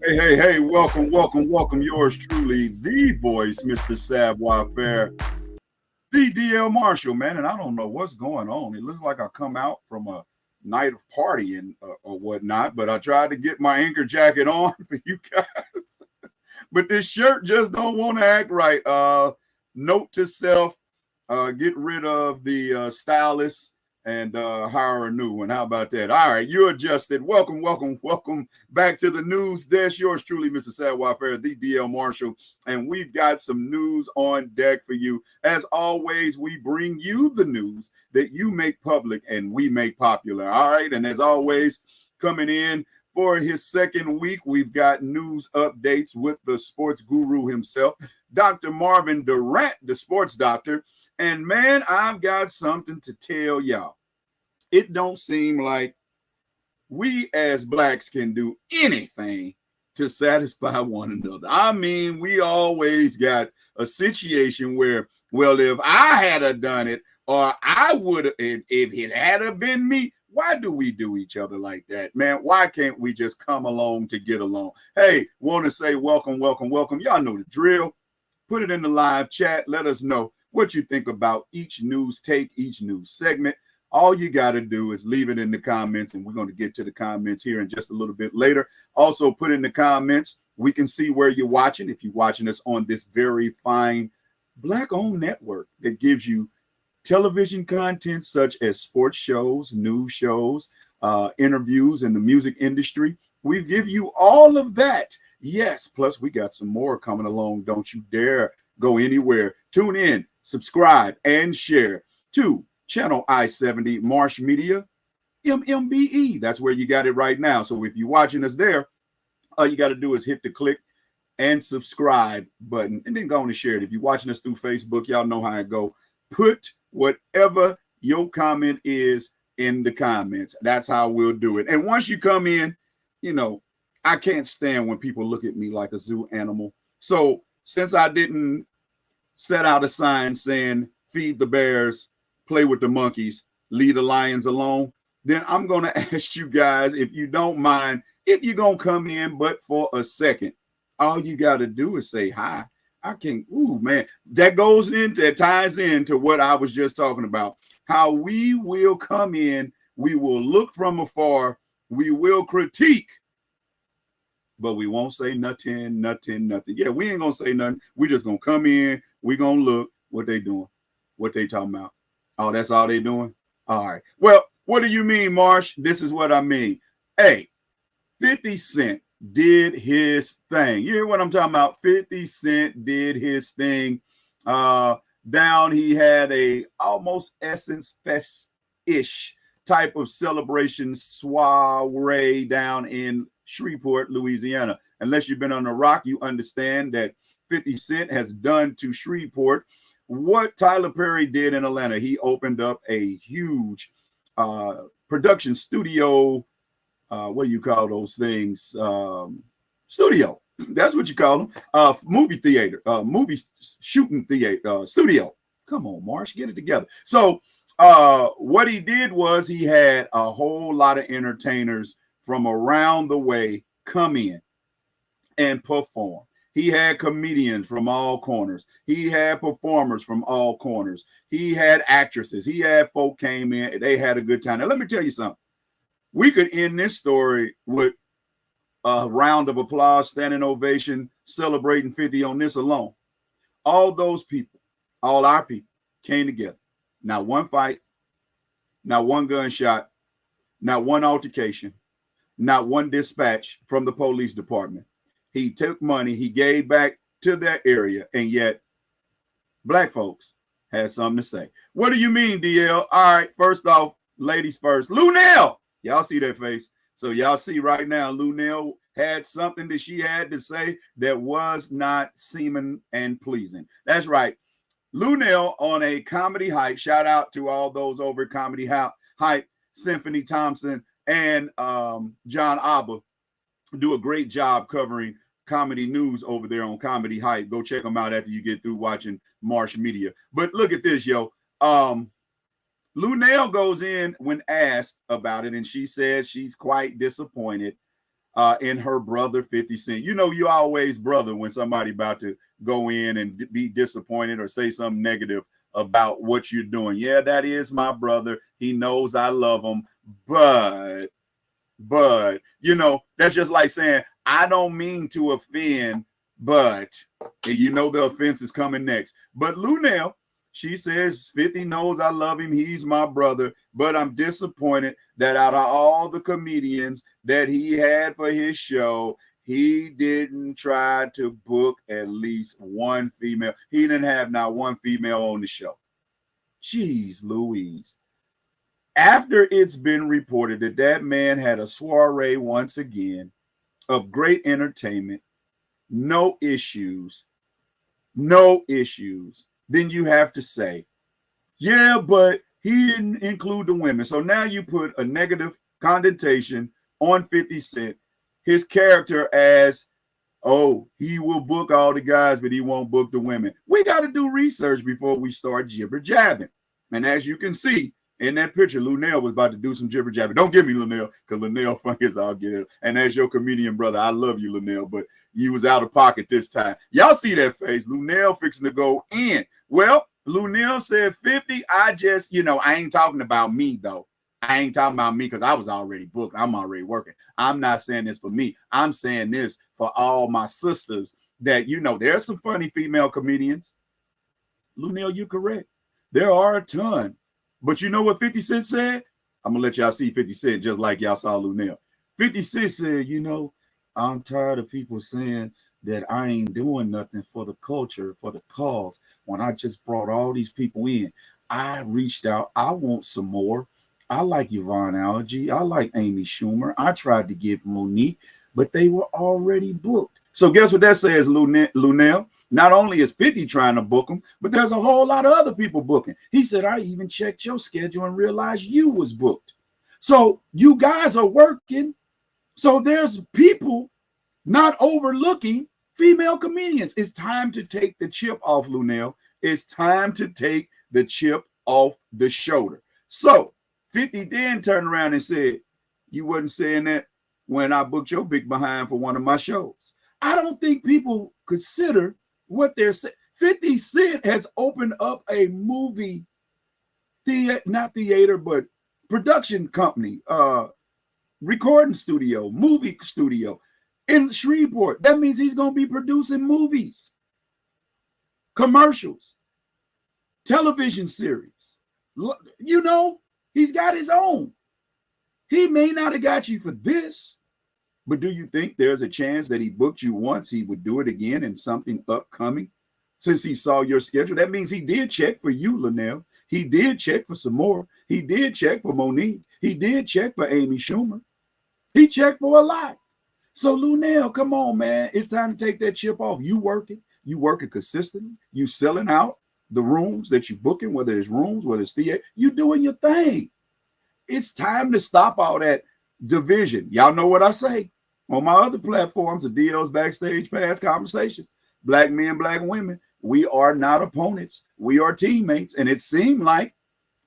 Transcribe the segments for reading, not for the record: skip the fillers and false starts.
Hey, welcome. Yours truly, the voice, Mr. Savoir Faire, the DL Marshall, man. And I don't know what's going on. It looks like I come out from a night of partying or whatnot, but I tried to get my anchor jacket on for you guys. But this shirt just don't want to act right. Note to self, get rid of the stylist and hire a new one. How about that? All right, you're adjusted. Welcome back to the news desk. Yours truly, Mr. Savoir Faire, the DL Marshall, and we've got some news on deck for you. As always, we bring you the news that you make public and we make popular. All right, and as always, coming in for his second week, we've got news updates with the sports guru himself, Dr. Marvin Durant, the sports doctor. And man, I've got something to tell y'all. It don't seem like we as blacks can do anything to satisfy one another. I mean, we always got a situation where, well, if I had a done it, or I would have, if it had have been me, why do we do each other like that, man? Why can't we just come along to get along? Hey, want to say welcome. Y'all know the drill. Put it in the live chat. Let us know what you think about each news take, each news segment. All you got to do is leave it in the comments, and we're going to get to the comments here in just a little bit later. Also, put in the comments. We can see where you're watching. If you're watching us on this very fine Black-owned network that gives you television content such as sports shows, news shows, interviews in the music industry, we give you all of that. Yes, plus we got some more coming along. Don't you dare go anywhere. Tune in, subscribe, and share to Channel I-70 Marsh Media, MMBE. That's where you got it right now. So if you're watching us there, all you got to do is hit the click and subscribe button and then go on and share it. If you're watching us through Facebook, y'all know how it go. Put whatever your comment is in the comments. That's how we'll do it. And once you come in, you know, I can't stand when people look at me like a zoo animal. So since I didn't set out a sign saying feed the bears, play with the monkeys, leave the lions alone, then I'm going to ask you guys, if you don't mind, if you're going to come in but for a second, all you got to do is say hi. I can, ooh, man, that ties into what I was just talking about. How we will come in, we will look from afar, we will critique, but we won't say nothing. Yeah, we ain't gonna say nothing. We just gonna come in, we gonna look what they doing, what they talking about. Oh, that's all they doing? All right. Well, what do you mean, Marsh? This is what I mean. Hey, 50 Cent did his thing. You hear what I'm talking about? 50 Cent did his thing. Down, he had a almost Essence Fest-ish type of celebration soiree down in Shreveport, Louisiana. Unless you've been on the rock, you understand that 50 Cent has done to Shreveport what Tyler Perry did in Atlanta. He opened up a huge production studio. What do you call those things? Studio. That's what you call them. Movie theater, movie shooting theater, studio. Come on, Marsh, get it together. So what he did was he had a whole lot of entertainers from around the way come in and perform. He had comedians from all corners. He had performers from all corners. He had actresses. He had folk came in. They had a good time. Now, let me tell you something. We could end this story with a round of applause, standing ovation, celebrating 50 on this alone. All those people, all our people came together. Not one fight, not one gunshot, not one altercation, not one dispatch from the police department. He took money, he gave back to that area, and yet black folks had something to say. What do you mean, DL? All right, first off, ladies first. Lunel, y'all see that face? So y'all see right now, Lunel had something that she had to say that was not seeming and pleasing. That's right. Lunel on a comedy hype. Shout out to all those over at Comedy Hype, Symphony Thompson and John Abba do a great job covering comedy news over there on Comedy Hype. Go check them out after you get through watching Marsh Media. But look at this, yo. Lunel goes in when asked about it, and she says she's quite disappointed in her brother 50 Cent. You know, you always brother when somebody about to go in and be disappointed or say something negative about what you're doing. Yeah, that is my brother. He knows I love him, but you know, that's just like saying, I don't mean to offend, but you know the offense is coming next. But Lunel, she says 50 knows I love him. He's my brother, but I'm disappointed that out of all the comedians that he had for his show, he didn't try to book at least one female. He didn't have not one female on the show. Jeez Louise. After it's been reported that that man had a soiree once again of great entertainment, no issues, then you have to say, yeah, but he didn't include the women. So now you put a negative connotation on 50 Cent, his character as, oh, he will book all the guys, but he won't book the women. We got to do research before we start jibber jabbing. And as you can see in that picture, Lunel was about to do some jibber jabbing. Don't give me Lunel, because Lunel funny as I'll get it. And as your comedian brother, I love you, Lunel, but you was out of pocket this time. Y'all see that face? Lunel fixing to go in. Well, Lunel said 50. I just, you know, I ain't talking about me, though. I ain't talking about me because I was already booked. I'm already working. I'm not saying this for me. I'm saying this for all my sisters that, you know, there's some funny female comedians. Lunel, you're correct. There are a ton. But you know what 50 Cent said? I'm going to let y'all see 50 Cent just like y'all saw Lunel. 50 Cent said, you know, I'm tired of people saying that I ain't doing nothing for the culture, for the cause, when I just brought all these people in. I reached out. I want some more. I like Yvonne Algie. I like Amy Schumer. I tried to get Monique, but they were already booked. So guess what that says, Lunel? Not only is 50 trying to book them, but there's a whole lot of other people booking. He said, I even checked your schedule and realized you was booked. So you guys are working. So there's people not overlooking female comedians. It's time to take the chip off, Lunel. It's time to take the chip off the shoulder. So 50 then turned around and said, you wasn't saying that when I booked your big behind for one of my shows. I don't think people consider what they're saying. 50 Cent has opened up a movie not theater, but production company, recording studio, movie studio in Shreveport. That means he's going to be producing movies, commercials, television series. You know, he's got his own. He may not have got you for this, but do you think there's a chance that he booked you once, he would do it again in something upcoming? Since he saw your schedule, that means he did check for you, Lunel. He did check for some more. He did check for Monique. He did check for Amy Schumer. He checked for a lot. So Lunel, come on, man. It's time to take that chip off. You working consistently. You selling out the rooms that you booking, whether it's rooms, whether it's theater. You doing your thing. It's time to stop all that division. Y'all know what I say on my other platforms, the DL's Backstage Pass Conversations. Black men, black women, we are not opponents. We are teammates. And it seemed like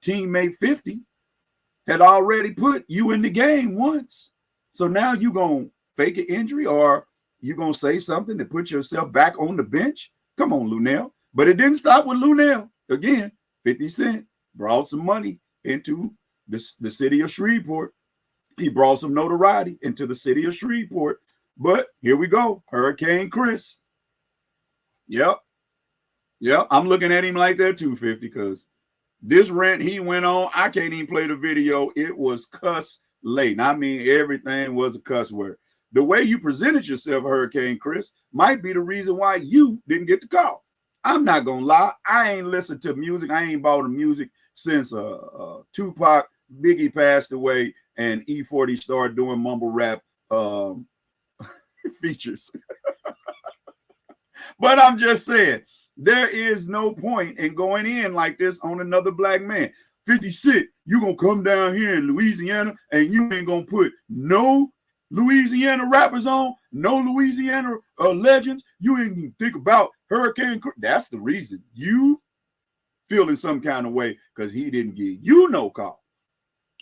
teammate 50 had already put you in the game once. So now you going to fake an injury, or you going to say something to put yourself back on the bench? Come on, Lunel. But it didn't stop with Lunel. Again, 50 Cent brought some money into the city of Shreveport. He brought some notoriety into the city of Shreveport. But here we go. Hurricane Chris. Yep. I'm looking at him like that too, 50, because this rant he went on, I can't even play the video. It was cuss late. I mean, everything was a cuss word. The way you presented yourself, Hurricane Chris, might be the reason why you didn't get the call. I'm not going to lie. I ain't listened to music. I ain't bought the music since Tupac, Biggie passed away, and E40 started doing mumble rap features. But I'm just saying, there is no point in going in like this on another black man. 50 Cent, you going to come down here in Louisiana and you ain't going to put no Louisiana rappers on, no Louisiana legends. You ain't even think about Hurricane Chris. That's the reason you feeling some kind of way, because he didn't give you no call.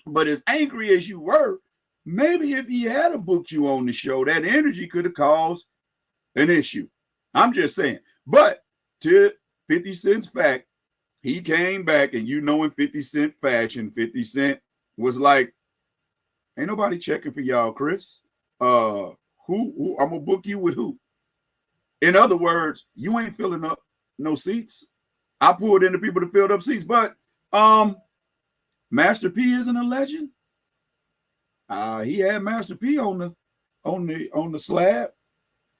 But as angry as you were, maybe if he had booked you on the show, that energy could have caused an issue. I'm just saying. But to 50 Cent's fact, he came back, and you know, in 50 Cent fashion, 50 Cent was like, ain't nobody checking for y'all, Chris. Who I'm gonna book you with who? In other words, you ain't filling up no seats. I pulled in the people that filled up seats, but Master P isn't a legend. He had Master P on the slab.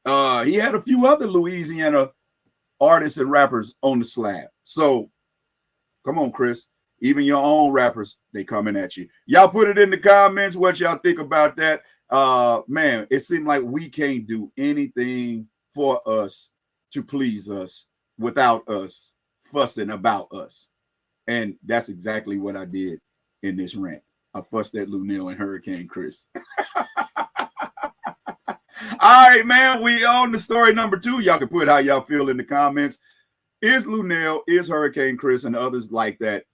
He had a few other Louisiana artists and rappers on the slab. So come on, Chris. Even your own rappers, they coming at you. Y'all put it in the comments what y'all think about that. Man, it seemed like we can't do anything for us to please us without us fussing about us. And that's exactly what I did in this rant. I fussed at Lunel and Hurricane Chris. All right, man, we on the story number 2. Y'all can put how y'all feel in the comments. Is Lunel, is Hurricane Chris, and others like that,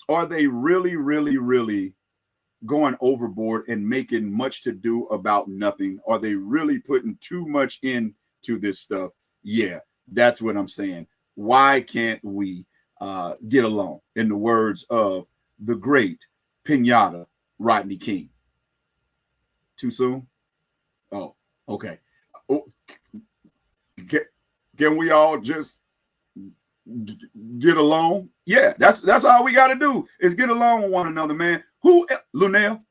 are they really, really, really going overboard and making much to do about nothing? Are they really putting too much into this stuff? Yeah, that's what I'm saying. Why can't we get along? In the words of the great Pinata Rodney King. Too soon? Oh, okay. Oh, can we all just get along? Yeah, that's all we got to do is get along with one another, man. Lunel,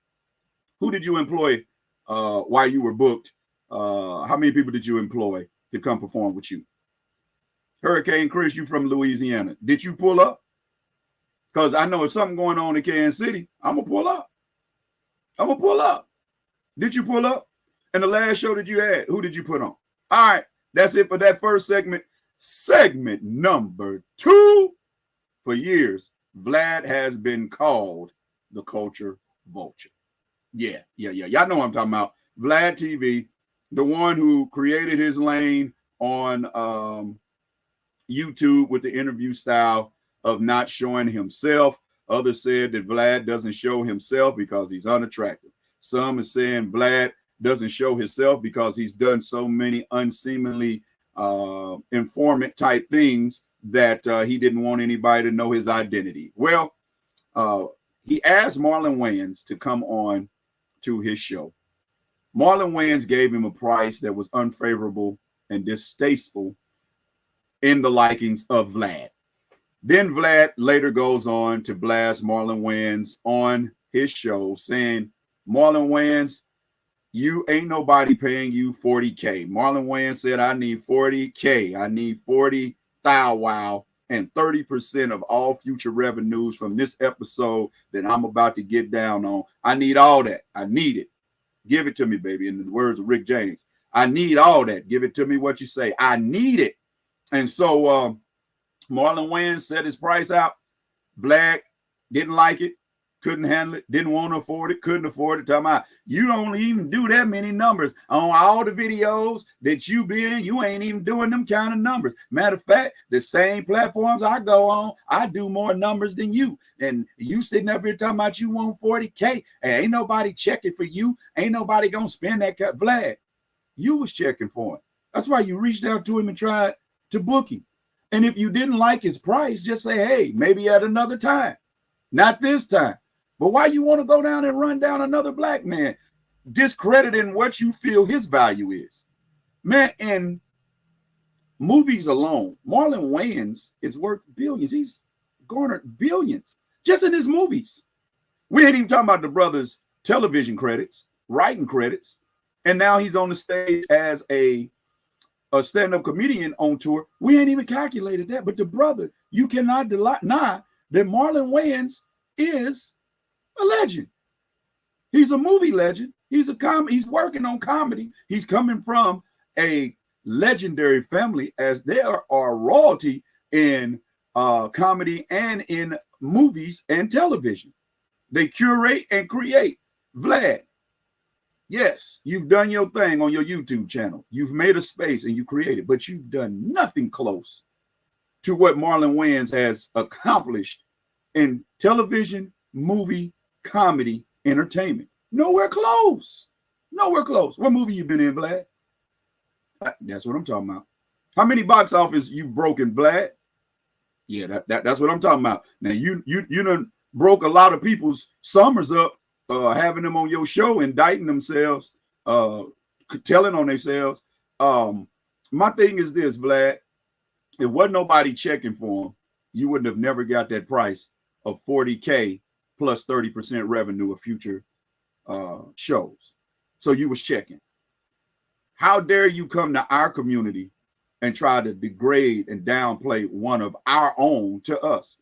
who did you employ while you were booked? How many people did you employ to come perform with you? Hurricane Chris, you from Louisiana. Did you pull up? Because I know if something going on in Kansas City, I'm going to pull up. I'm going to pull up. Did you pull up? And the last show that you had, who did you put on? All right, that's it for that first segment. Segment number 2. For years, Vlad has been called the culture vulture. Yeah. Y'all know what I'm talking about. Vlad TV, the one who created his lane on YouTube with the interview style of not showing himself. Others said that Vlad doesn't show himself because he's unattractive. Some are saying Vlad doesn't show himself because he's done so many unseemly informant type things that he didn't want anybody to know his identity. Well, he asked Marlon Wayans to come on to his show. Marlon Wayans gave him a price that was unfavorable and distasteful in the likings of Vlad. Then Vlad later goes on to blast Marlon Wayans on his show, saying, Marlon Wayans, you ain't nobody paying you $40K. Marlon Wayans said, I need $40K. I need 40 thou wow and 30% of all future revenues from this episode that I'm about to get down on. I need all that. I need it. Give it to me, baby. In the words of Rick James, I need all that. Give it to me what you say. I need it. And so Marlon Wayans set his price out. Vlad didn't like it. Couldn't handle it, didn't want to afford it, couldn't afford it. Talking about, you don't even do that many numbers on all the videos that you been, you ain't even doing them kind of numbers. Matter of fact, the same platforms I go on, I do more numbers than you. And you sitting up here talking about you want 40K, and ain't nobody checking for you. Ain't nobody gonna spend that. Vlad, you was checking for him. That's why you reached out to him and tried to book him. And if you didn't like his price, just say, hey, maybe at another time. Not this time. But why you want to go down and run down another black man, discrediting what you feel his value is? Man, in movies alone, Marlon Wayans is worth billions. He's garnered billions just in his movies. We ain't even talking about the brother's television credits, writing credits, and now he's on the stage as a stand-up comedian on tour. We ain't even calculated that. But the brother, you cannot deny that Marlon Wayans is a legend. He's a movie legend. He's working on comedy. He's coming from a legendary family, as there are royalty in comedy and in movies and television. They curate and create. Vlad, yes, you've done your thing on your YouTube channel. You've made a space and you created, but you've done nothing close to what Marlon Wayans has accomplished in television, movie, comedy, entertainment. Nowhere close. Nowhere close. What movie you been in, Vlad? That's what I'm talking about. How many box office you broken, Vlad? Yeah, that's what I'm talking about. Now you done broke a lot of people's summers up, having them on your show, indicting themselves, telling on themselves. My thing is this, Vlad. If wasn't nobody checking for them, you wouldn't have never got that price of $40K plus 30% revenue of future shows. So you was checking. How dare you come to our community and try to degrade and downplay one of our own to us?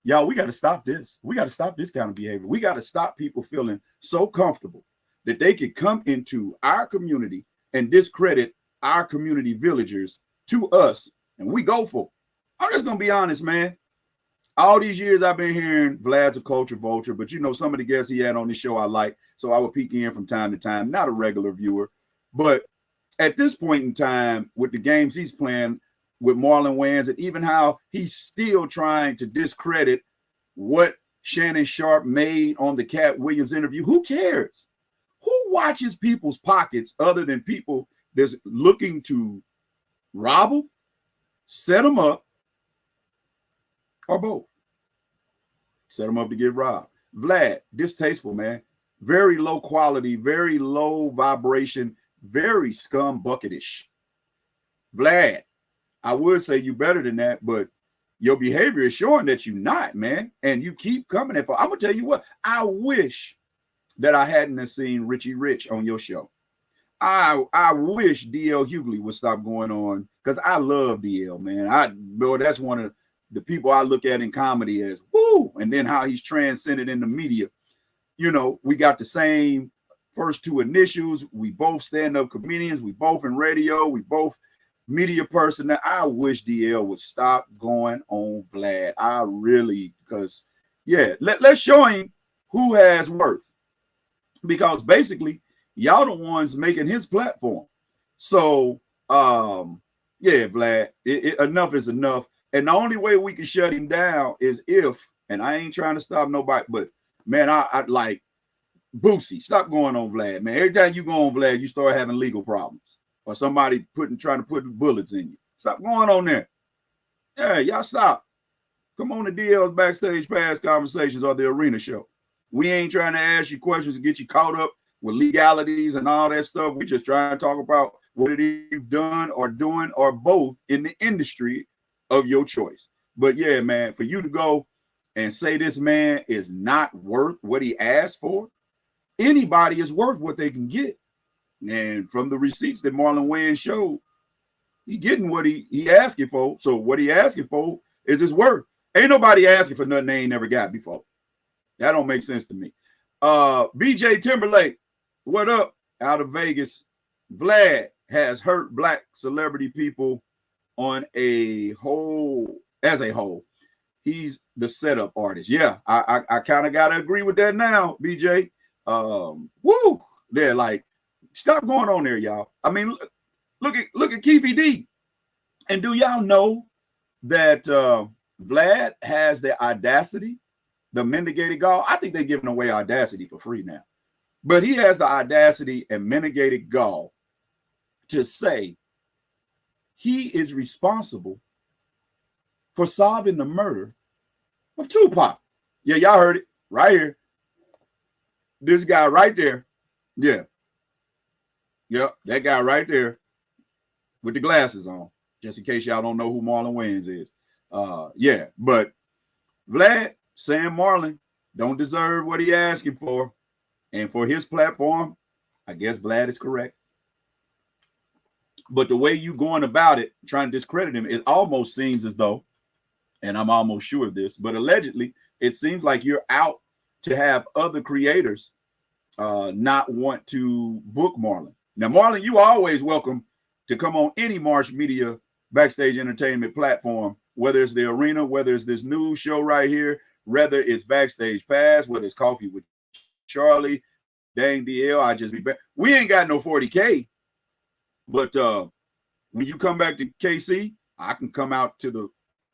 Y'all, we got to stop this. We got to stop this kind of behavior. We got to stop people feeling so comfortable that they could come into our community and discredit our community villagers to us, and we go for it. I'm just going to be honest, man. All these years I've been hearing Vlad's a culture vulture, but you know, some of the guests he had on this show I like, so I would peek in from time to time, not a regular viewer. But at this point in time, with the games he's playing with Marlon Wayans, and even how he's still trying to discredit what Shannon Sharp made on the Cat Williams interview, who cares? Who watches people's pockets other than people that's looking to rob them, set them up, or both? Set them up to get robbed. Vlad, distasteful, man. Very low quality, very low vibration, very scum bucketish. Vlad, I would say you better than that, but your behavior is showing that you're not, man. And you keep coming in for. I'm gonna tell you what, I wish that I hadn't have seen Richie Rich on your show. I wish DL Hughley would stop going on, because I love DL, man. That's one of the people I look at in comedy as woo, and then how he's transcended in the media. You know, we got the same first two initials. We both stand-up comedians. We both in radio. We both media personnel. I wish DL would stop going on Vlad. I really, because, yeah, let's show him who has worth. Because basically, y'all the ones making his platform. So, yeah, Vlad, enough is enough. And the only way we can shut him down is if, and I ain't trying to stop nobody, but man, I like Boosie, stop going on Vlad, man. Every time you go on Vlad, you start having legal problems, or somebody trying to put bullets in you. Stop going on there. Yeah, y'all stop. Come on to DL's Backstage Pass Conversations or the Arena Show. We ain't trying to ask you questions and get you caught up with legalities and all that stuff. We just trying to talk about what it is you've done or doing or both in the industry of your choice. But yeah, man, for you to go and say this man is not worth what he asked for, anybody is worth what they can get. And from the receipts that Marlon Wayans showed, he getting what he asking for. So what he asking for is his worth. Ain't nobody asking for nothing they ain't never got before. That don't make sense to me. BJ Timberlake, what up? Out of Vegas. Vlad has hurt black celebrity people on a whole, as a whole. He's the setup artist. Yeah, I kind of gotta agree with that now, BJ. Woo! They're like, stop going on there, y'all. I mean, look at Keefy D. And do y'all know that Vlad has the audacity, the mitigated gall? I think they're giving away audacity for free now. But he has the audacity and mitigated gall to say he is responsible for solving the murder of Tupac. Yeah, y'all heard it right here. This guy right there. Yeah. Yep, that guy right there with the glasses on, just in case y'all don't know who Marlon Wayans is. Yeah, but Vlad saying Marlon don't deserve what he asking for. And for his platform, I guess Vlad is correct. But the way you going about it, trying to discredit him, it almost seems as though, and I'm almost sure of this, but allegedly, it seems like you're out to have other creators not want to book Marlon. Now, Marlon, you are always welcome to come on any Marsh Media Backstage Entertainment platform, whether it's the Arena, whether it's this news show right here, whether it's Backstage Pass, whether it's Coffee with Charlie, dang DL, I just be back. We ain't got no 40K, but when you come back to KC, I can come out to the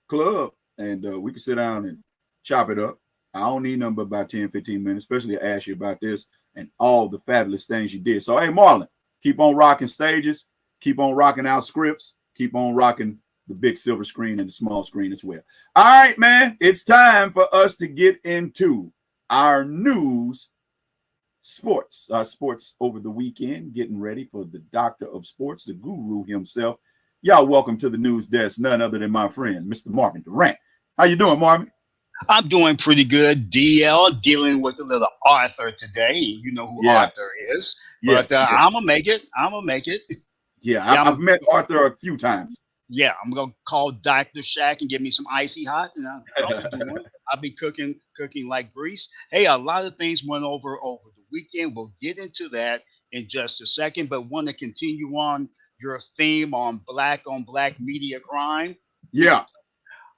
club and we can sit down and chop it up. I don't need nothing but about 10, 15 minutes, especially to ask you about this. and all the fabulous things you did. So, hey, Marlon, keep on rocking stages, keep on rocking out scripts, keep on rocking the big silver screen and the small screen as well. All right, man, it's time for us to get into our news sports. Sports over the weekend, getting ready for the doctor of sports, the guru himself. Y'all welcome to the news desk, none other than my friend, Mr. Marvin Durant. How you doing, Marvin? I'm doing pretty good, DL, dealing with a little Arthur today. You know who Arthur is, but I'm going to make it. I'm going to make it. Yeah, I've met Arthur a few times. Yeah, I'm going to call Dr. Shack and give me some icy hot, and I'll be cooking like grease. Hey, a lot of things went over the weekend. We'll get into that in just a second, but want to continue on your theme on black media crime. Yeah.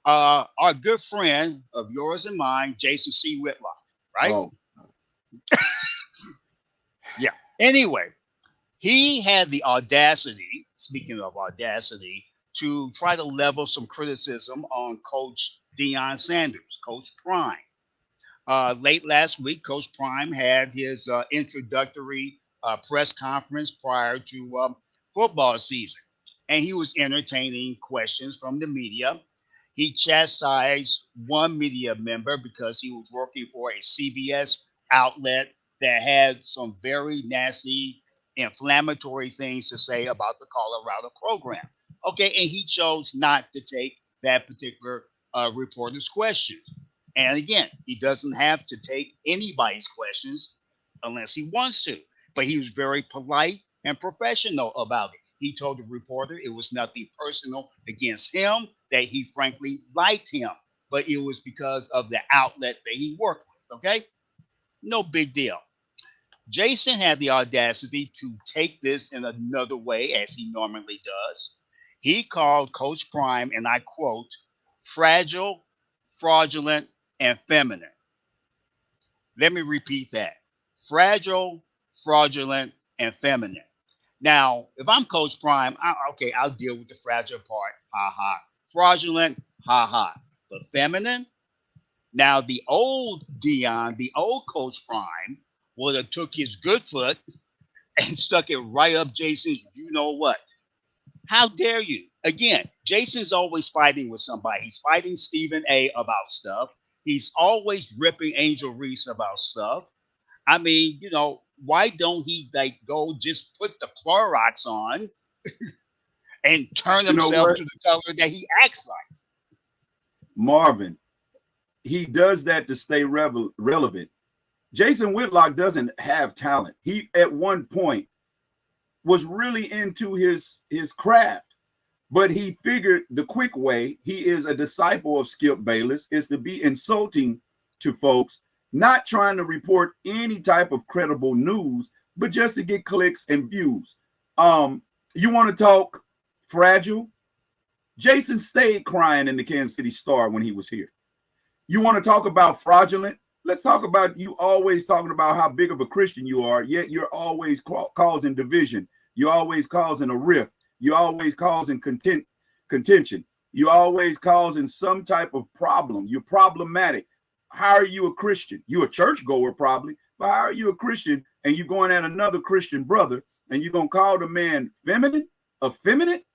Our good friend of yours and mine, Jason C. Whitlock, right? Oh. Yeah. Anyway, he had the audacity, speaking of audacity, to try to level some criticism on Coach Deion Sanders, Coach Prime. Late last week, Coach Prime had his introductory press conference prior to football season, and he was entertaining questions from the media. He chastised one media member because he was working for a CBS outlet that had some very nasty, inflammatory things to say about the Colorado program. Okay, and he chose not to take that particular reporter's questions. And again, he doesn't have to take anybody's questions unless he wants to. But he was very polite and professional about it. He told the reporter it was nothing personal against him, that he frankly liked him, but it was because of the outlet that he worked with. Okay? No big deal. Jason had the audacity to take this in another way, as he normally does. He called Coach Prime, and I quote, fragile, fraudulent, and feminine. Let me repeat that. Fragile, fraudulent, and feminine. Now, if I'm Coach Prime, I'll deal with the fragile part. Ha ha. Fraudulent, ha ha. But feminine? Now, the old Dion, the old Coach Prime, would have took his good foot and stuck it right up Jason's you know what. How dare you? Again, Jason's always fighting with somebody. He's fighting Stephen A about stuff. He's always ripping Angel Reese about stuff. I mean, why don't he go just put the Clorox on and turn himself to the color that he acts like? Marvin, he does that to stay relevant. Jason Whitlock doesn't have talent. He, at one point, was really into his craft, but he figured the quick way, he is a disciple of Skip Bayless, is to be insulting to folks, not trying to report any type of credible news, but just to get clicks and views. You want to talk fragile? Jason stayed crying in the Kansas City Star when he was here. You want to talk about fraudulent? Let's talk about you always talking about how big of a Christian you are, yet you're always causing division. You're always causing a rift. You're always causing contention. You're always causing some type of problem. You're problematic. How are you a Christian? You're a churchgoer probably, but how are you a Christian and you're going at another Christian brother and you're going to call the man feminine? Effeminate?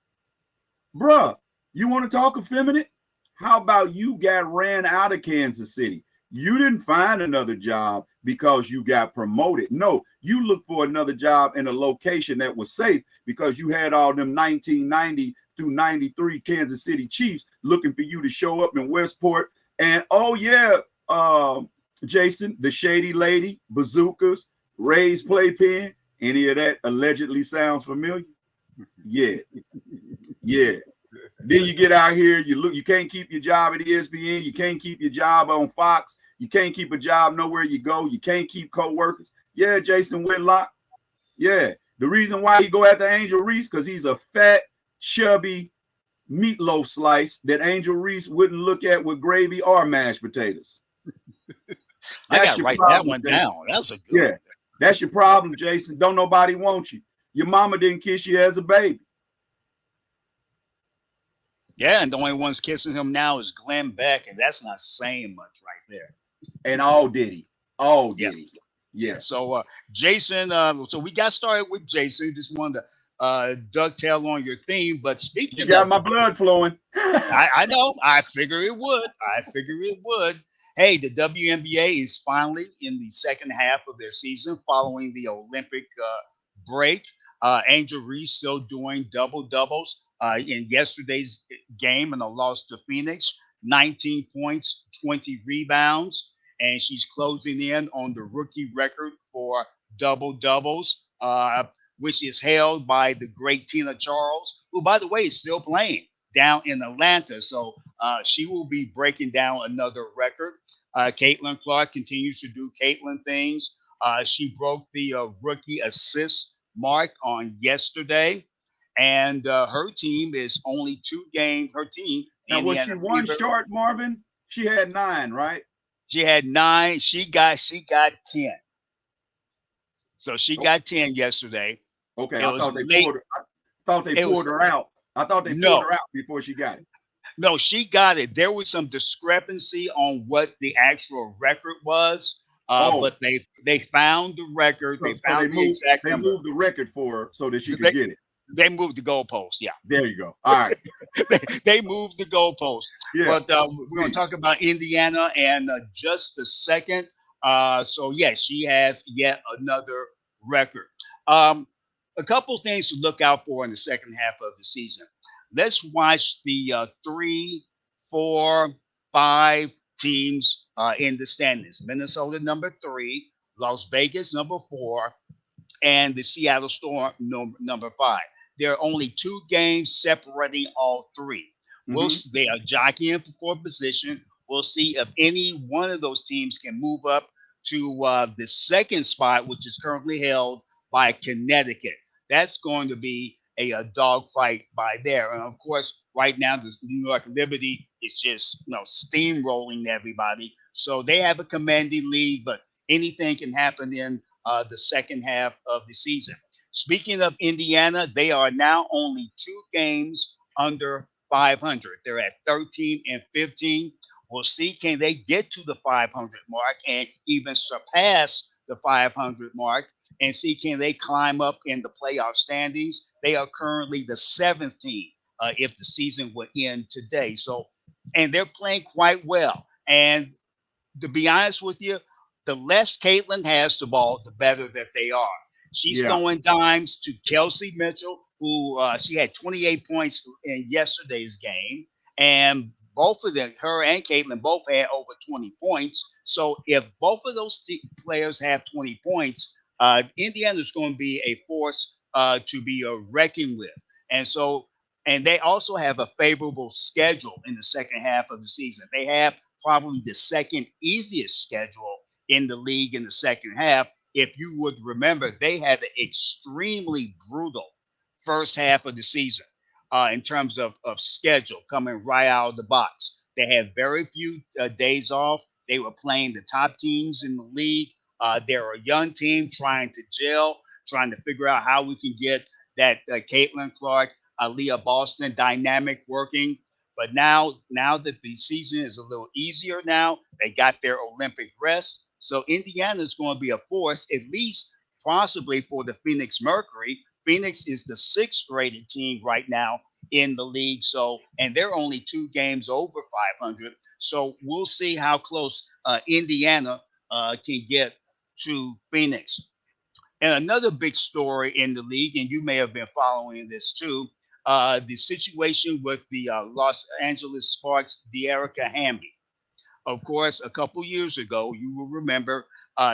Bruh, you want to talk effeminate? How about you got ran out of Kansas City? You didn't find another job because you got promoted. No, you looked for another job in a location that was safe because you had all them 1990 through 93 Kansas City Chiefs looking for you to show up in Westport. And oh yeah, Jason, the Shady Lady, bazookas, Ray's Playpen, any of that allegedly sounds familiar? Yeah. Yeah. Then you get out here, you can't keep your job at ESPN, you can't keep your job on Fox, you can't keep a job nowhere you go, you can't keep co-workers. Yeah, Jason Whitlock. Yeah. The reason why he go after Angel Reese, because he's a fat, chubby meatloaf slice that Angel Reese wouldn't look at with gravy or mashed potatoes. I got to write that one down. That's a good one. That's your problem, Jason. Don't nobody want you. Your mama didn't kiss you as a baby. Yeah, and the only one's kissing him now is Glenn Beck, and that's not saying much right there. And all Diddy. All Diddy. Yes. So Jason, so we got started with Jason. Just wanted to dovetail on your theme. But You speaking got of my the blood flowing. I know. I figure it would. I figure it would. Hey, the WNBA is finally in the second half of their season following the Olympic break. Angel Reese still doing double doubles in yesterday's game in a loss to Phoenix. 19 points, 20 rebounds, and she's closing in on the rookie record for double doubles, which is held by the great Tina Charles, who, by the way, is still playing down in Atlanta. So she will be breaking down another record. Caitlin Clark continues to do Caitlin things. She broke the rookie assist mark on yesterday. And her team is only 2 games. Her team, the Now, was she Indiana one Fever, short, Marvin? She had 9, right? she had 9. She got 10. So she Oh, got 10 yesterday. okay. It I was thought they late. pulled her. I thought they It was pulled her out. I thought they pulled no. her out before she got it. No, she got it. There was some discrepancy on what the actual record was, Oh, but they found the record. They so found the exact they number. moved the record for her so that she could They get it. they moved the goalpost. Yeah, There you go. All right. they moved the goalpost. Yeah. But we're going to Please. talk about Indiana and just a second. So yes, she has yet another record. Um, a couple things to look out for in the second half of the season. Let's watch the 3, 4, 5 teams in the standings. Minnesota number 3, Las Vegas number 4, and the Seattle Storm number 5. There are only 2 games separating all 3. Mm-hmm. They are jockeying for position. We'll see if any one of those teams can move up to the second spot, which is currently held by Connecticut. That's going to be a dogfight by there. And of course, right now, the New York Liberty is just steamrolling everybody. So they have a commanding lead, but anything can happen in the second half of the season. Speaking of Indiana, they are now only 2 games under 500. They're at 13 and 15. We'll see, can they get to the 500 mark and even surpass the 500 mark and see, can they climb up in the playoff standings? They are currently the 7th team if the season would end today. So, and they're playing quite well. And to be honest with you, the less Caitlin has the ball, the better that they are. She's Yeah. throwing dimes to Kelsey Mitchell, who she had 28 points in yesterday's game, and both of them, her and Caitlin, both had over 20 points. So if both of those players have 20 points, Indiana's going to be a force to be reckoned with. And so, and they also have a favorable schedule in the second half of the season. They have probably the second easiest schedule in the league in the second half. If you would remember, they had an extremely brutal first half of the season in terms of schedule coming right out of the box. They had very few days off. They were playing the top teams in the league. They're a young team trying to gel, trying to figure out how we can get that Caitlin Clark, Leah Boston dynamic working. But now that the season is a little easier now, they got their Olympic rest. So Indiana is going to be a force, at least possibly for the Phoenix Mercury. Phoenix is the 6th rated team right now in the league. So, and they're only 2 games over 500. So we'll see how close Indiana can get to Phoenix. And another big story in the league, and you may have been following this too, the situation with the Los Angeles Sparks, De'Erica Hamby. Of course, a couple years ago, you will remember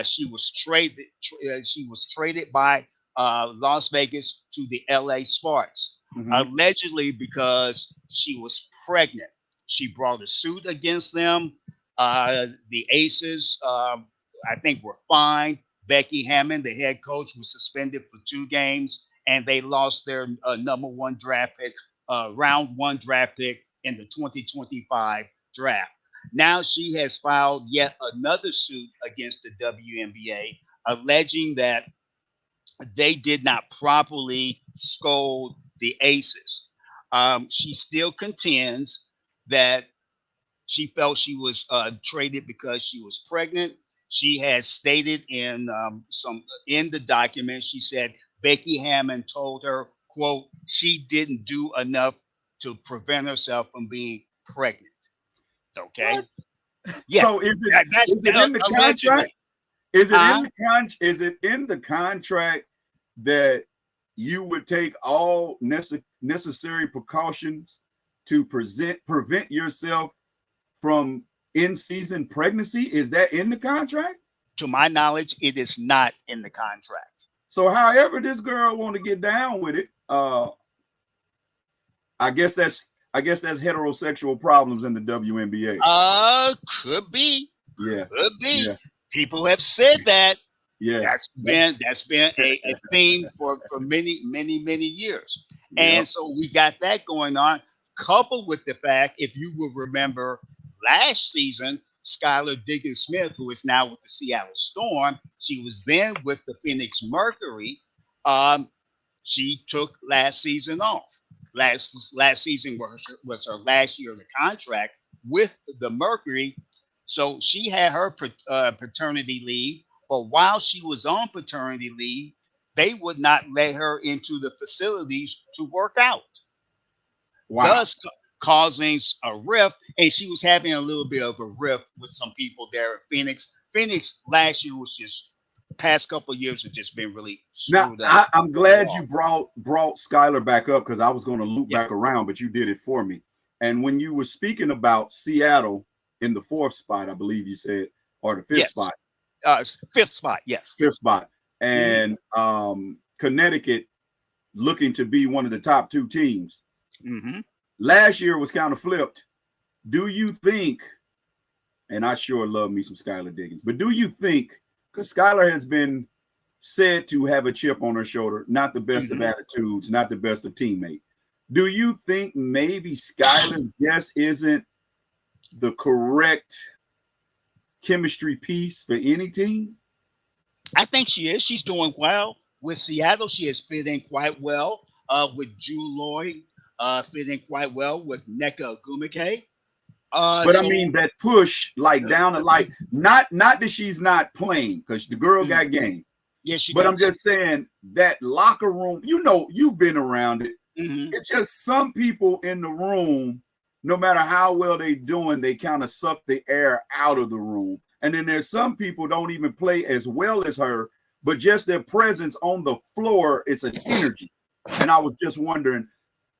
she was traded. She was traded by Las Vegas to the L.A. Sparks, Mm-hmm. allegedly because she was pregnant. She brought a suit against them. The Aces, I think, were fined. Becky Hammond, the head coach, was suspended for 2 games, and they lost their number 1 draft pick, round 1 draft pick in the 2025 draft. Now she has filed yet another suit against the WNBA, alleging that they did not properly scold the Aces. She still contends that she felt she was traded because she was pregnant. She has stated in some in the document, she said Becky Hammond told her, "quote she didn't do enough to prevent herself from being pregnant." Okay, What? yeah, So that's is it in the contract? allegedly, huh? Is it in the contract that you would take all necessary precautions to prevent yourself from in-season pregnancy? Is that in the contract? To my knowledge, it is not in the contract. So however this girl want to get down with it, I guess that's heterosexual problems in the WNBA. Could be, Yeah, could be. yeah, People have said that. yeah. That's been a theme for many years. Yep. And so we got that going on, coupled with the fact, if you will remember last season, Skylar Diggins Smith, who is now with the Seattle Storm, she was then with the Phoenix Mercury. Um, she took last season off. Last season was her last year of the contract with the Mercury. So she had her paternity leave, but while she was on paternity leave, they would not let her into the facilities to work out, Wow. thus causing a rift. And she was having a little bit of a rift with some people there at Phoenix. Phoenix last year was just past couple of years have just been really Now screwed up I'm glad overall. you brought Skylar back up because I was going to loop Yeah. back around, but you did it for me. And when you were speaking about Seattle in the fourth spot, I believe you said, or the fifth Yes. spot, Fifth spot. Yes. fifth spot, Hmm. and Connecticut looking to be one of the top two teams. Hmm. Last year was kind of flipped. Do you think? And I sure love me some Skylar Diggins, but do you think? Because Skylar has been said to have a chip on her shoulder, not the best of Hmm. attitudes, not the best of teammate. Do you think maybe Skylar just isn't the correct chemistry piece for any team? I think she is. She's doing well with Seattle. She has fit in quite well with Drew Lloyd. Fit in quite well with Neka Gumike. But I So mean that push, like down the like, not that she's not playing, because the girl mm, got game. yes, she But I'm does. just saying that locker room, you've been around it. Hmm. It's just some people in the room, no matter how well they doing, they kind of suck the air out of the room. And then there's some people don't even play as well as her, but just their presence on the floor, it's an energy. And I was just wondering,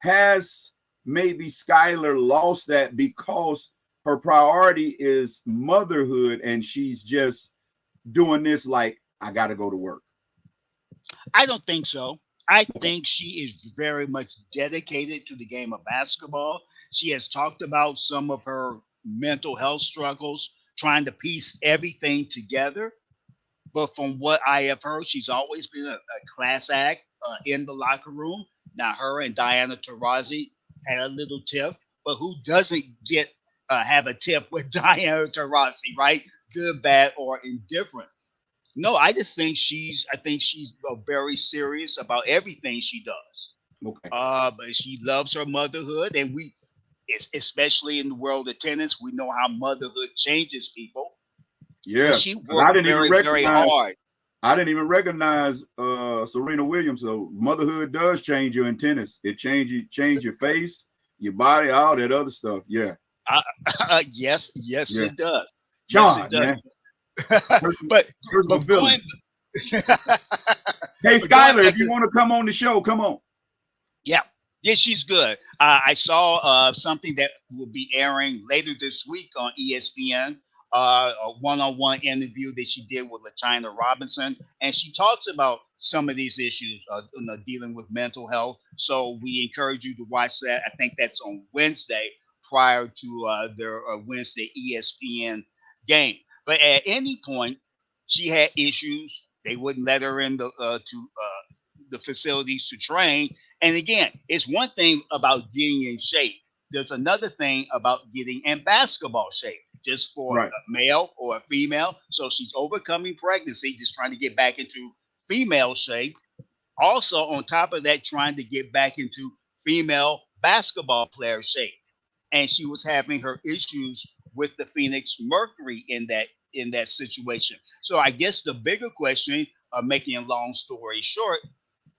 has maybe Skylar lost that because her priority is motherhood and she's just doing this like, I got to go to work? I don't think so. I think she is very much dedicated to the game of basketball. She has talked about some of her mental health struggles, trying to piece everything together. But from what I have heard, she's always been a class act in the locker room. Now, her and Diana Taurasi had a little tip, but who doesn't get have a tip with Diana Taurasi, right? Good, bad, or indifferent. No, I think she's very serious about everything she does. Okay. But she loves her motherhood, and especially in the world of tennis, we know how motherhood changes people. But Yeah. she Because worked very, very hard. I didn't even recognize Serena Williams. So motherhood does change you in tennis. It change your face, your body, all that other stuff. Yeah. Uh, yes, Yeah. it does. Yes, it God, does. man. Personal, but personal but going feeling. Hey, but going Skylar, if back you to want to come on the show, come on. yeah. Yeah, she's good. I saw something that will be airing later this week on ESPN, a one-on-one interview that she did with LaChina Robinson, and she talks about some of these issues, dealing with mental health. So we encourage you to watch that. I think that's on Wednesday prior to their Wednesday ESPN game. But at any point, she had issues. They wouldn't let her in the facilities to train. And again, it's one thing about getting in shape. There's another thing about getting in basketball shape, just for Right. a male or a female. So she's overcoming pregnancy, just trying to get back into female shape. Also, on top of that, trying to get back into female basketball player shape. And she was having her issues with the Phoenix Mercury in that in that situation. So I guess the bigger question, making a long story short,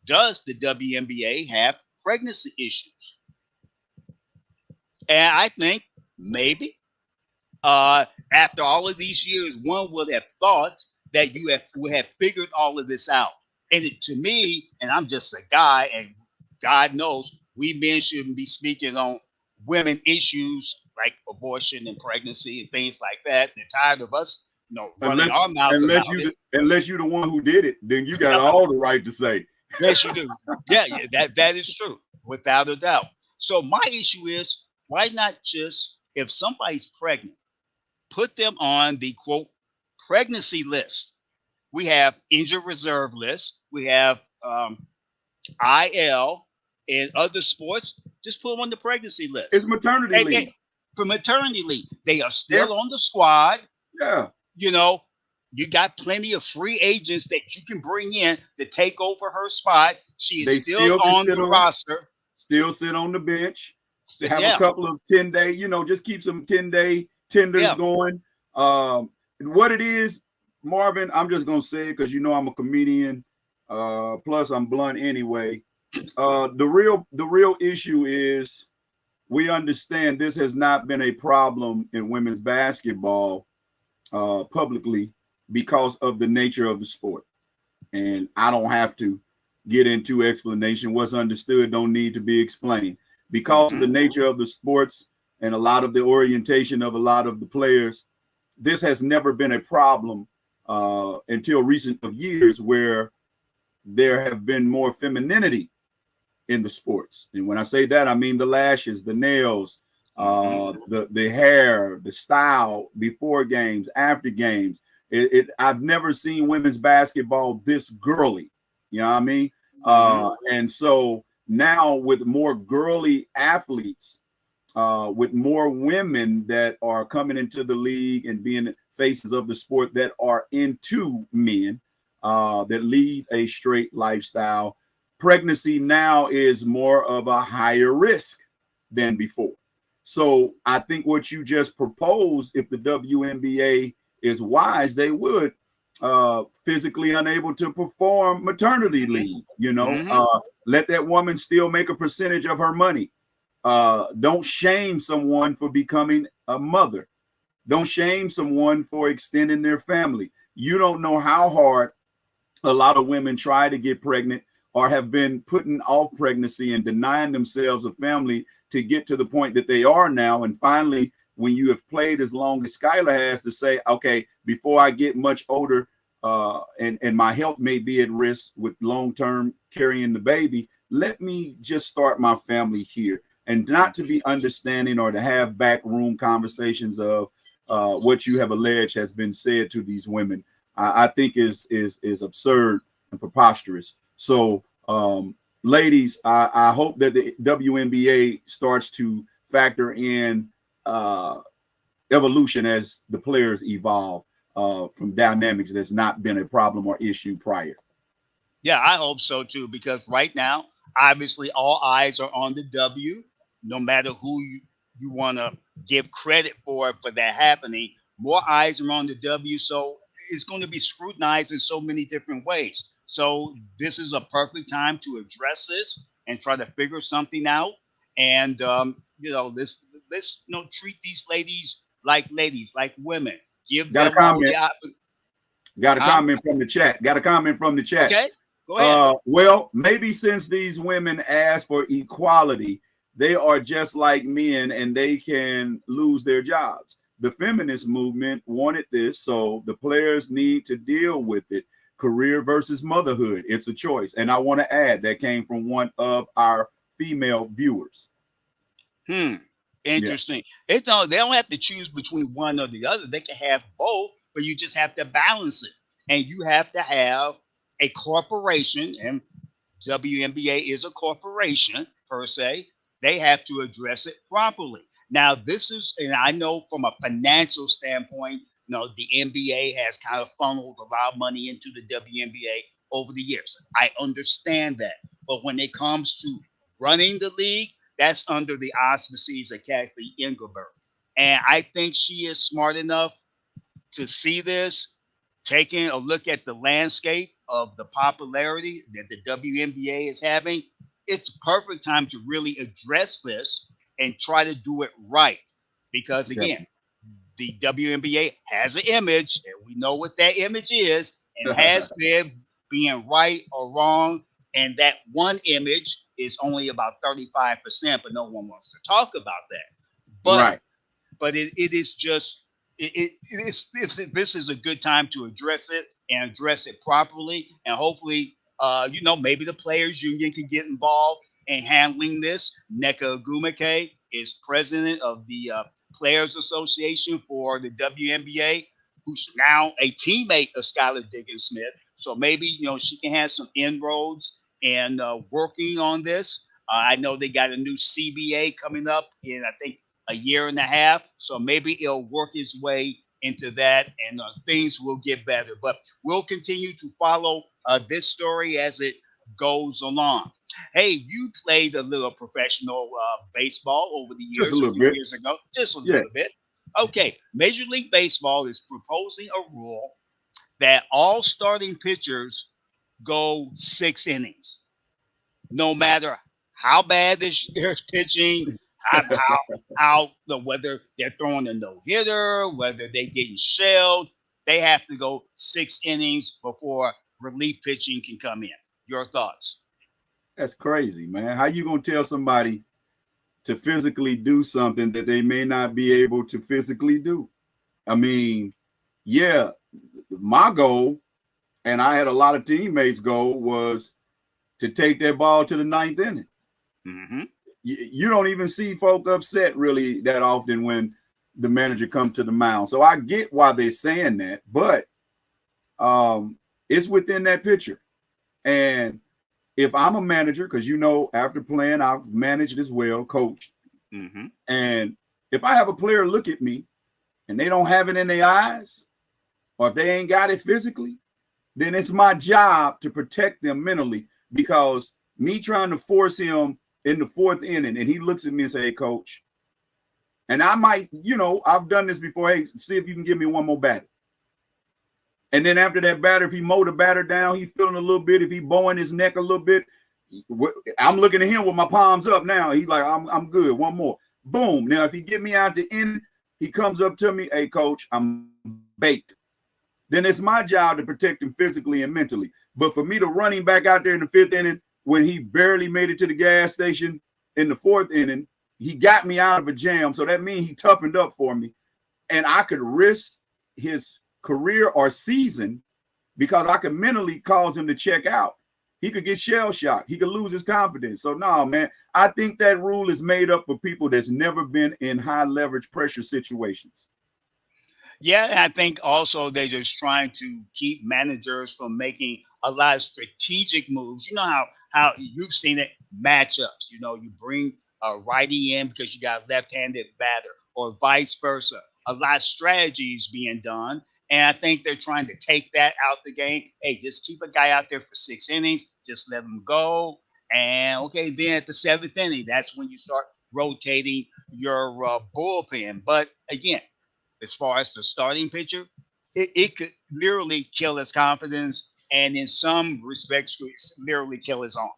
does the WNBA have pregnancy issues? And I think maybe after all of these years, one would have thought that would have figured all of this out. And to me, and I'm just a guy, and God knows we men shouldn't be speaking on women issues like abortion and pregnancy and things like that. They're tired of us, running our mouths about it. Unless you're the one who did it, then you got all the right to say. Yes, you do. Yeah, that is true, without a doubt. So my issue is, why not just, if somebody's pregnant, put them on the quote pregnancy list? We have injured reserve list. We have IL and other sports. Just put them on the pregnancy list. It's maternity leave. For maternity leave, they are still on the squad. Yeah. You got plenty of free agents that you can bring in to take over her spot. She is still on the roster. Still sit on the bench. Have a couple of 10-day, just keep some 10-day tenders going. What it is, Marvin, I'm just going to say it because I'm a comedian. Plus, I'm blunt anyway. The real issue is we understand this has not been a problem in women's basketball publicly because of the nature of the sport. And I don't have to get into explanation. What's understood don't need to be explained. Because of the nature of the sports and a lot of the orientation of a lot of the players, this has never been a problem until recent years, where there have been more femininity in the sports. And when I say that, I mean the lashes, the nails, the hair, the style before games, after games. I've never seen women's basketball this girly. You know what I mean? And so now with more girly athletes, with more women that are coming into the league and being faces of the sport that are into men, that lead a straight lifestyle, pregnancy now is more of a higher risk than before. So I think what you just proposed, if the WNBA is wise, they would physically unable to perform maternity leave, let that woman still make a percentage of her money. Don't shame someone for becoming a mother. Don't shame someone for extending their family. You don't know how hard a lot of women try to get pregnant or have been putting off pregnancy and denying themselves a family to get to the point that they are now. And finally, when you have played as long as Skylar has, to say, okay, before I get much older, and my health may be at risk with long-term carrying the baby, let me just start my family here. And not to be understanding or to have backroom conversations of what you have alleged has been said to these women, I think is absurd and preposterous. So, ladies, I hope that the WNBA starts to factor in evolution as the players evolve from dynamics that's not been a problem or issue prior. Yeah, I hope so too, because right now, obviously, all eyes are on the W. No matter who you want to give credit for that happening, more eyes are on the W. So it's going to be scrutinized in so many different ways. So this is a perfect time to address this and try to figure something out. And let's treat these ladies, like women. Give them all the options. Got a comment from the chat. Okay, go ahead. Well, maybe since these women ask for equality, they are just like men and they can lose their jobs. The feminist movement wanted this, so the players need to deal with it. Career versus motherhood. It's a choice. And I want to add that came from one of our female viewers. Interesting. They don't have to choose between one or the other. They can have both, but you just have to balance it. And you have to have a corporation, and WNBA is a corporation per se. They have to address it properly. Now, this is, and I know from a financial standpoint, the NBA has kind of funneled a lot of money into the WNBA over the years. I understand that. But when it comes to running the league, that's under the auspices of Kathy Engelberg. And I think she is smart enough to see this, taking a look at the landscape of the popularity that the WNBA is having, it's a perfect time to really address this and try to do it right. Because again, the WNBA has an image, and we know what that image is, and has been being right or wrong. And that one image is only about 35%, but no one wants to talk about that. But Right. it is just this is a good time to address it and address it properly, and hopefully maybe the players union can get involved in handling this. Neka Agumake is president of the Players Association for the WNBA, who's now a teammate of Skylar Diggins Smith, so maybe she can have some inroads and working on this. I know they got a new CBA coming up in, I think, a year and a half. So maybe it'll work its way into that, and things will get better. But we'll continue to follow this story as it goes along. Hey, you played a little professional baseball over the Just a years, a little few bit. years ago, just a Yeah. little bit. Okay, Major League Baseball is proposing a rule that all starting pitchers go 6 innings, no matter how bad they're pitching, whether they're throwing a no hitter, whether they're getting shelled, they have to go 6 innings before relief pitching can come in. Your thoughts? That's crazy, man. How you gonna tell somebody to physically do something that they may not be able to physically do? I mean, yeah, my goal, and I had a lot of teammates' goal, was to take that ball to the ninth inning. Mm-hmm. You don't even see folk upset really that often when the manager comes to the mound. So I get why they're saying that, but it's within that picture. And if I'm a manager, because after playing, I've managed as well, coached. Mm-hmm. And if I have a player look at me and they don't have it in their eyes, or if they ain't got it physically, then it's my job to protect them mentally, because me trying to force him in the fourth inning and he looks at me and say, "Hey, coach," and I might, I've done this before. Hey, see if you can give me one more batter. And then after that batter, if he mowed the batter down, he's feeling a little bit. If he bowing his neck a little bit, I'm looking at him with my palms up now. He's like, I'm good. One more. Boom. Now, if he get me out the end, he comes up to me, "Hey, coach, I'm baked." Then it's my job to protect him physically and mentally. But for me to run him back out there in the fifth inning when he barely made it to the gas station in the fourth inning, he got me out of a jam. So that means he toughened up for me. And I could risk his career or season because I could mentally cause him to check out. He could get shell shocked. He could lose his confidence. So no, man, I think that rule is made up for people that's never been in high leverage pressure situations. Yeah, and I think also they're just trying to keep managers from making a lot of strategic moves. You know how you've seen it, matchups. You bring a righty in because you got a left-handed batter, or vice versa. A lot of strategies being done, and I think they're trying to take that out the game. Hey, just keep a guy out there for 6 innings. Just let him go, and okay, then at the seventh inning, that's when you start rotating your bullpen. But again, as far as the starting pitcher, it could literally kill his confidence, and in some respects, could literally kill his arm.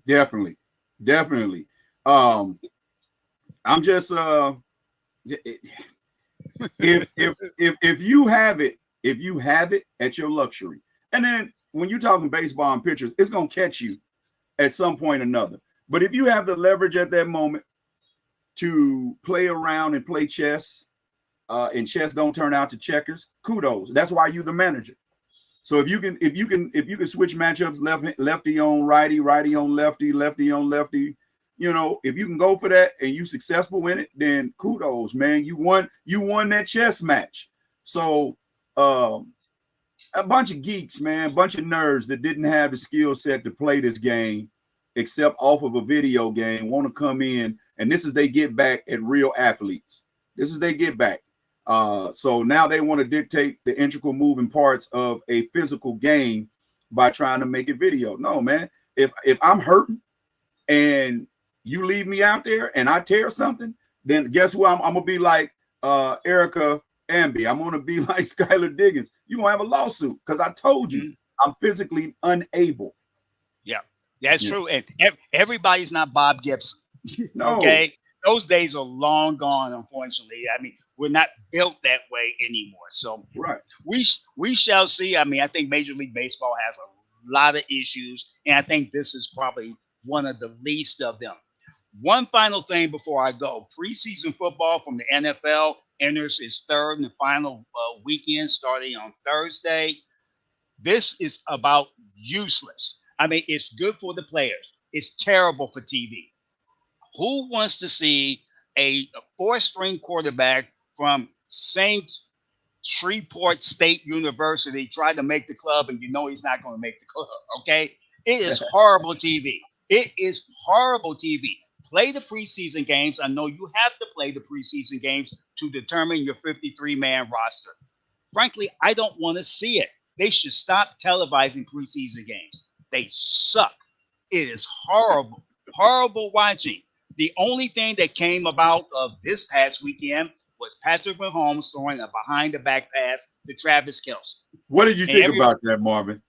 Definitely. Definitely. I'm just if you have it at your luxury, and then when you're talking baseball and pitchers, it's gonna catch you at some point or another. But if you have the leverage at that moment to play around and play chess, and chess don't turn out to checkers, kudos. That's why you're the manager. So if you can switch matchups, lefty on righty, righty on lefty, lefty on lefty, if you can go for that and you successful in it, then kudos, man. You won that chess match. So a bunch of geeks, man, a bunch of nerds that didn't have the skill set to play this game except off of a video game want to come in, and this is they get back at real athletes. This is they get back. So now they want to dictate the integral moving parts of a physical game by trying to make it video. No, man. If I'm hurting and you leave me out there and I tear something, then guess what? I'm gonna be like Erica Ambi, I'm going to be like Skylar Diggins. You won't have a lawsuit because I told you I'm physically unable. Yeah, that's Yeah. true. And everybody's not Bob Gibson. No. Okay. Those days are long gone, unfortunately. I mean, we're not built that way anymore. So Right. we shall see. I mean, I think Major League Baseball has a lot of issues, and I think this is probably one of the least of them. One final thing before I go: preseason football from the NFL enters its third and final weekend starting on Thursday. This is about useless. I mean, it's good for the players. It's terrible for TV. Who wants to see a four-string quarterback from Saint Shreveport State University try to make the club and you know he's not going to make the club? Okay. It is horrible TV. It is horrible TV. Play the preseason games. I know you have to play the preseason games to determine your 53-man roster. Frankly, I don't want to see it. They should stop televising preseason games. They suck. It is horrible, horrible watching. The only thing that came about of this past weekend was Patrick Mahomes throwing a behind the back pass to Travis Kelce. What did you think about that, Marvin?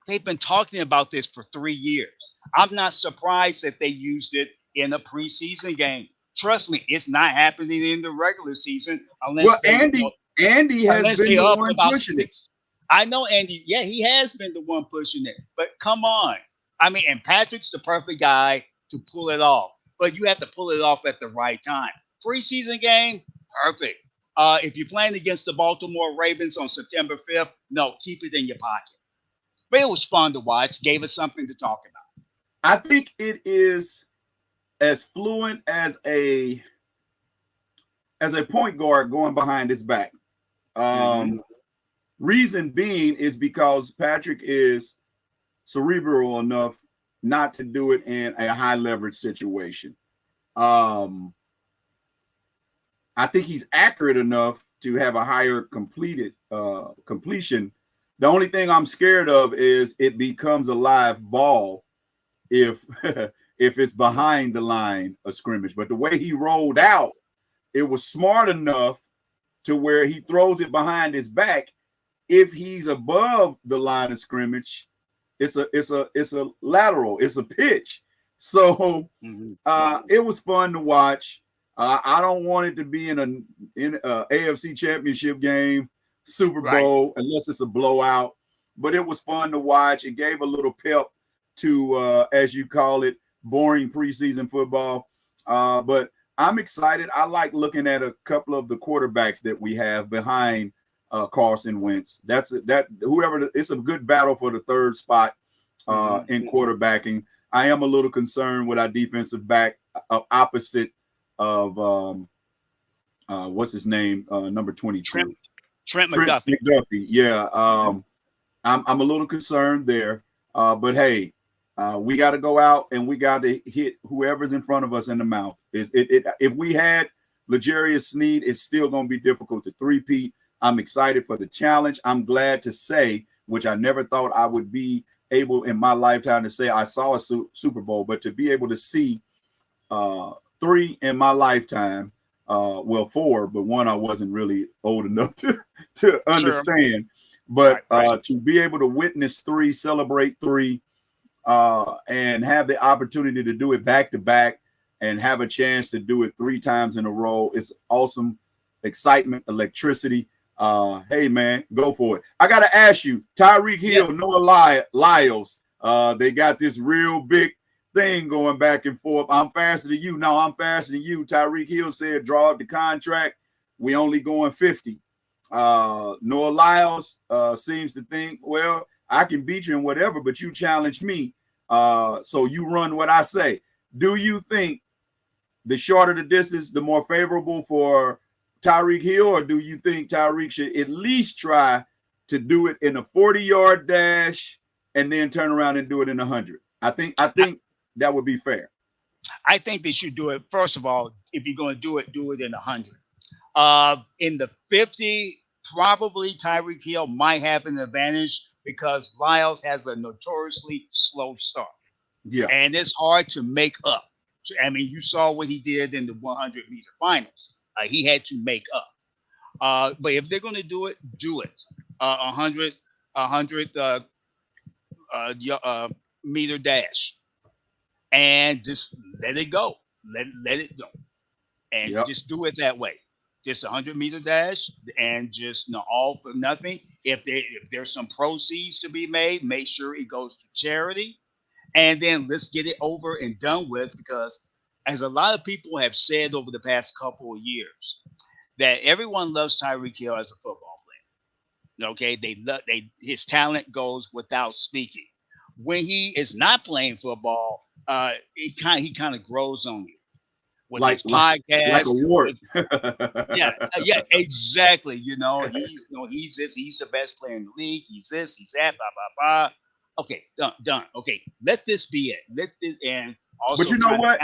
They've been talking about this for 3 years. I'm not surprised that they used it in a preseason game. Trust me, it's not happening in the regular season unless Andy has been the one pushing it. I know Andy. Yeah, he has been the one pushing it. But come on. I mean, and Patrick's the perfect guy to pull it off. But you have to pull it off at the right time. Preseason game, perfect. If you're playing against the Baltimore Ravens on September 5th, no, keep it in your pocket. But it was fun to watch. Gave us something to talk about. I think it is as fluent as a point guard going behind his back. Reason being is because Patrick is cerebral enough not to do it in a high leverage situation. I think he's accurate enough to have a higher completion. The only thing I'm scared of is it becomes a live ball if if it's behind the line of scrimmage. But the way he rolled out, it was smart enough to where he throws it behind his back. If he's above the line of scrimmage, it's a lateral, it's a pitch. So it was fun to watch. I don't want it to be in a AFC Championship game, Super Bowl, unless it's a blowout. But it was fun to watch. It gave a little pep to, as you call it, boring preseason football. But I'm excited. I like looking at a couple of the quarterbacks that we have behind Carson Wentz. It's a good battle for the third spot in quarterbacking. I am a little concerned with our defensive back opposite of what's his name, number 22, Trent McDuffie. Yeah, I'm a little concerned there. But hey, we got to go out and we got to hit whoever's in front of us in the mouth. If we had L'Jarius Sneed, it's still going to be difficult to three-peat. I'm excited for the challenge. I'm glad to say, which I never thought I would be able in my lifetime to say I saw a Super Bowl, but to be able to see 3 in my lifetime, well, 4, but 1 I wasn't really old enough to understand. Sure. But to be able to witness 3, celebrate 3, and have the opportunity to do it back to back and have a chance to do it 3 times in a row, it's awesome. Excitement, electricity. Hey man, go for it. I gotta ask you, Tyreek Hill, Noah Lyles. They got this real big thing going back and forth. I'm faster than you. No, I'm faster than you. Tyreek Hill said, draw up the contract. We only going 50. Noah Lyles seems to think, well, I can beat you in whatever, but you challenge me. So you run what I say. Do you think the shorter the distance, the more favorable for Tyreek Hill, or do you think Tyreek should at least try to do it in a 40-yard dash and then turn around and do it in 100? I think that would be fair. I think they should do it. First of all, if you're going to do it in 100. In the 50, probably Tyreek Hill might have an advantage because Lyles has a notoriously slow start. Yeah. And it's hard to make up. I mean, you saw what he did in the 100-meter finals. He had to make up. But if they're going to do it. 100 meter dash, and just let it go. Let it go, and Yep. just do it that way. Just 100 meter dash, and just all for nothing. If there's some proceeds to be made, make sure it goes to charity, and then let's get it over and done with. Because as a lot of people have said over the past couple of years, that everyone loves Tyreek Hill as a football player. Okay, they love his talent goes without speaking. When he is not playing football, he kind of grows on you with like his like like a podcast. wart. Yeah, exactly. He's this, he's the best player in the league. He's this, he's that, blah blah blah. Okay, done. Okay, let this be it. Let this, and But also you know what?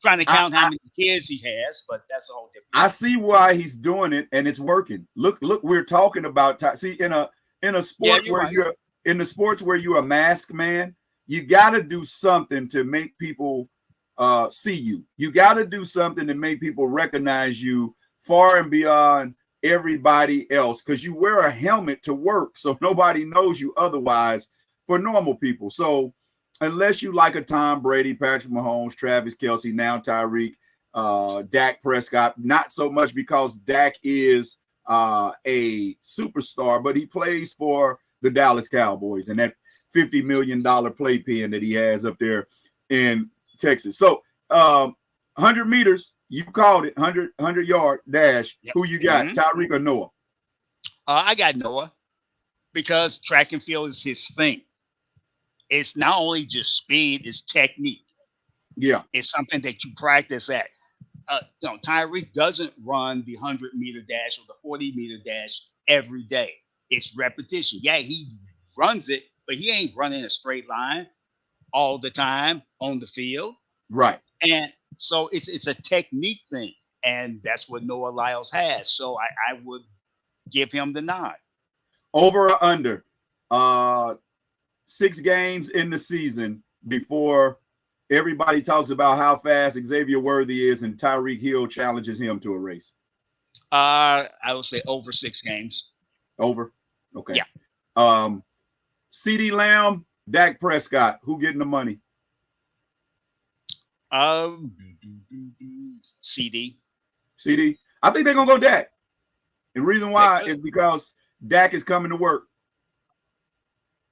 trying to I, count how I many kids he has, but that's a whole different I issue. see why he's doing it, and it's working. Look, we're talking about see in a Yeah, sport you're where right. you're in the sports where you're a masked man, you got to do something to make people see you. You got to do something to make people recognize you far and beyond everybody else, because you wear a helmet to work, so nobody knows you otherwise for normal people. So unless you like a Tom Brady, Patrick Mahomes, Travis Kelce, now Tyreek, Dak Prescott, not so much because Dak is a superstar, but he plays for the Dallas Cowboys and that $50 million playpen that he has up there in Texas. So 100 meters, you called it, 100-yard dash. Yep. Who you got, Tyreek or Noah? I got Noah, because track and field is his thing. It's not only just speed, it's technique. Yeah. It's something that you practice at. Tyreek doesn't run the 100 meter dash or the 40 meter dash every day. It's repetition. Yeah, he runs it, but he ain't running a straight line all the time on the field. Right. And so it's a technique thing, and that's what Noah Lyles has. So I would give him the nod. Over or under 6 games in the season before everybody talks about how fast Xavier Worthy is and Tyreek Hill challenges him to a race? I would say over 6 games. Over? Okay. Yeah. CeeDee Lamb, Dak Prescott, who getting the money? CD. CeeDee? I think they're going to go Dak. And the reason why is because Dak is coming to work.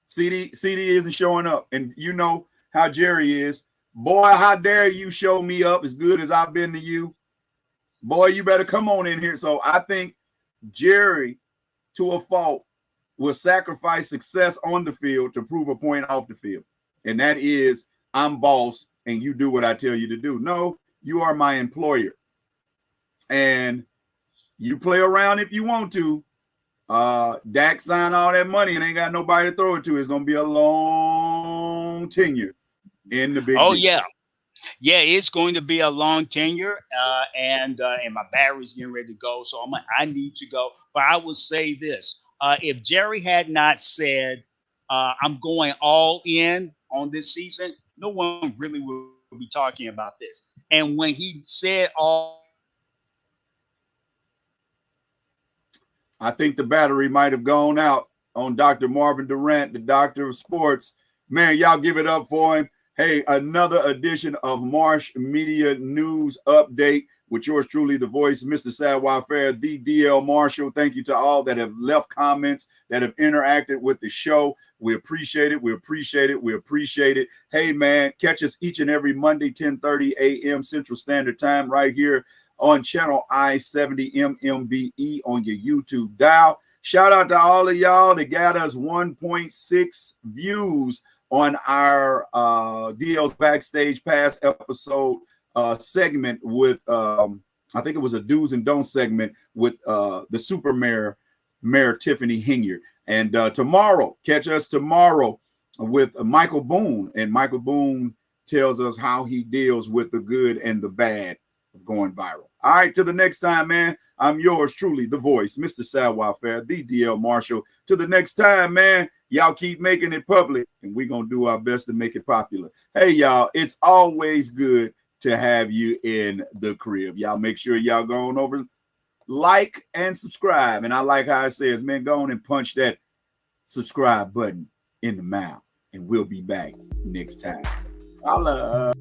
CeeDee isn't showing up. And you know how Jerry is. Boy, how dare you show me up as good as I've been to you? Boy, you better come on in here. So I think Jerry, to a fault, will sacrifice success on the field to prove a point off the field. And that is, I'm boss and you do what I tell you to do. No, you are my employer. And you play around if you want to. Dak signed all that money and ain't got nobody to throw it to. It's going to be a long tenure in the big league. Yeah, it's going to be a long tenure, and my battery's getting ready to go, so I need to go. But I will say this: if Jerry had not said, "I'm going all in on this season," no one really would be talking about this. And when he said all, I think the battery might have gone out on Dr. Marvin Durant, the doctor of sports. Man, y'all give it up for him. Hey, another edition of Marsh Media News Update with yours truly, the voice, Mr. Sadwell Fair, the DL Marshall. Thank you to all that have left comments, that have interacted with the show. We appreciate it. We appreciate it. We appreciate it. Hey, man, catch us each and every Monday, 10:30 a.m. Central Standard Time right here on channel I-70 MMBE on your YouTube dial. Shout out to all of y'all that got us 1.6 views on our DL's Backstage Pass episode segment with, I think it was a do's and don'ts segment with the super mayor, Mayor Tiffany Hinyard. And tomorrow, catch us tomorrow with Michael Boone. And Michael Boone tells us how he deals with the good and the bad of going viral. All right, till the next time, man. I'm yours truly, the voice, Mr. Sadwell Fair, the DL Marshall. Till the next time, man. Y'all keep making it public, and we're going to do our best to make it popular. Hey, y'all, it's always good to have you in the crib. Y'all make sure y'all go on over, like, and subscribe. And I like how it says, man, go on and punch that subscribe button in the mouth. And we'll be back next time. Holla.